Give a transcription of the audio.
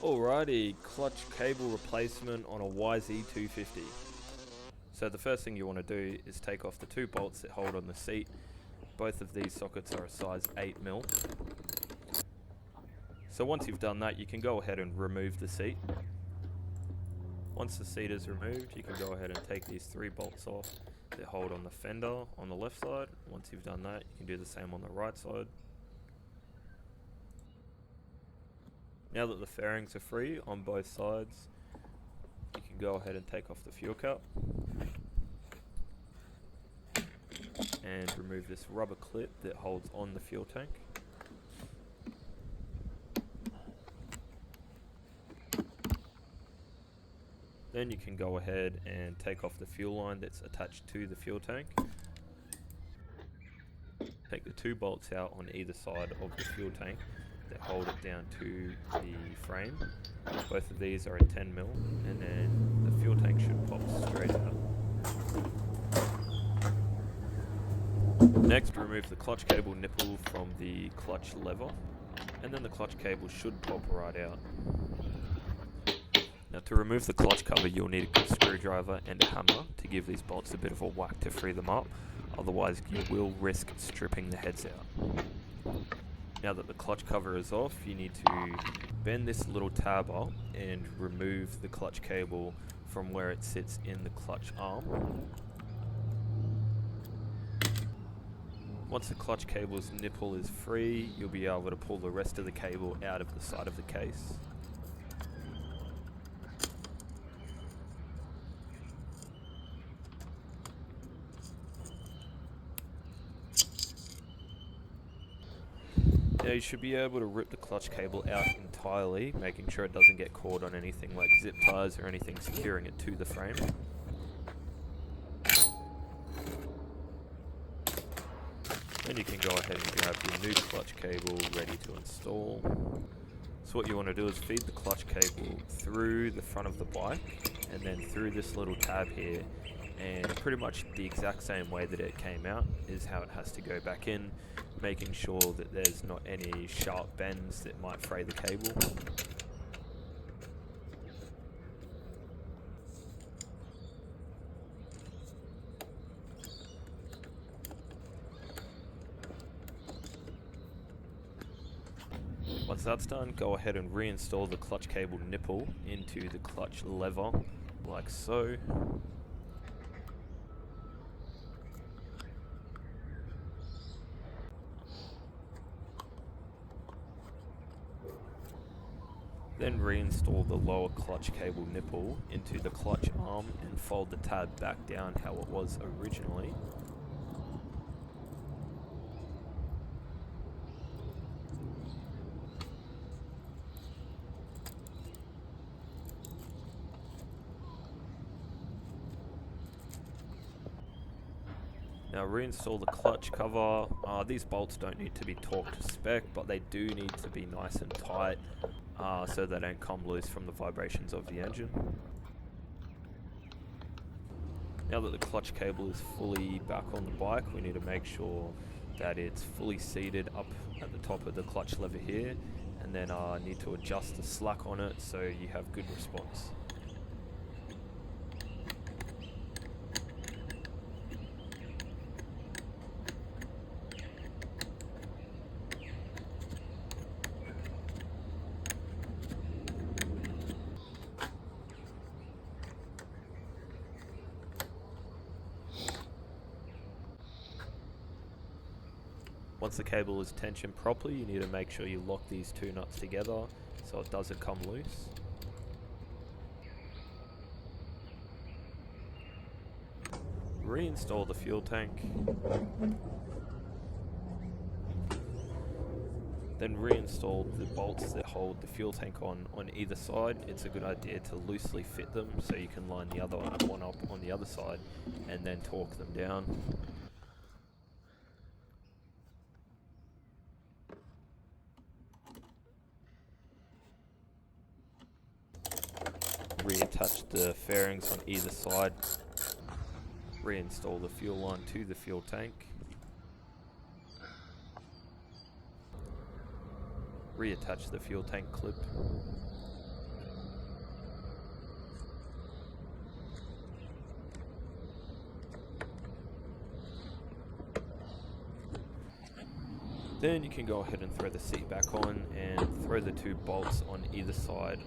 Alrighty, clutch cable replacement on a YZ250. So the first thing you want to do is take off the two bolts that hold on the seat. Both of these sockets are a size 8mm. So once you've done that, you can go ahead and remove the seat. Once the seat is removed, you can go ahead and take these three bolts off that hold on the fender on the left side. Once you've done that, you can do the same on the right side. Now that the fairings are free on both sides, you can go ahead and take off the fuel cap and remove this rubber clip that holds on the fuel tank. Then you can go ahead and take off the fuel line that's attached to the fuel tank. Take the two bolts out on either side of the fuel tank that hold it down to the frame. Both of these are a 10mm, and then the fuel tank should pop straight out. Next, remove the clutch cable nipple from the clutch lever, and then the clutch cable should pop right out. Now, to remove the clutch cover, you'll need a good screwdriver and a hammer to give these bolts a bit of a whack to free them up, otherwise you will risk stripping the heads out. Now that the clutch cover is off, you need to bend this little tab up and remove the clutch cable from where it sits in the clutch arm. Once the clutch cable's nipple is free, you'll be able to pull the rest of the cable out of the side of the case. Now you should be able to rip the clutch cable out entirely, making sure it doesn't get caught on anything like zip ties or anything securing it to the frame. Then you can go ahead and grab your new clutch cable ready to install. So what you want to do is feed the clutch cable through the front of the bike and then through this little tab here, and pretty much the exact same way that it came out is how it has to go back in, making sure that there's not any sharp bends that might fray the cable. Once that's done, go ahead and reinstall the clutch cable nipple into the clutch lever, like so. Then reinstall the lower clutch cable nipple into the clutch arm and fold the tab back down how it was originally. Now reinstall the clutch cover. These bolts don't need to be torqued to spec, but they do need to be nice and tight so they don't come loose from the vibrations of the engine. Now that the clutch cable is fully back on the bike, we need to make sure that it's fully seated up at the top of the clutch lever here, and then need to adjust the slack on it so you have good response. Once the cable is tensioned properly, you need to make sure you lock these two nuts together so it doesn't come loose. Reinstall the fuel tank. Then reinstall the bolts that hold the fuel tank on either side. It's a good idea to loosely fit them so you can line the other one up on the other side and then torque them down. Reattach the fairings on either side. Reinstall the fuel line to the fuel tank. Reattach the fuel tank clip. Then you can go ahead and throw the seat back on and throw the two bolts on either side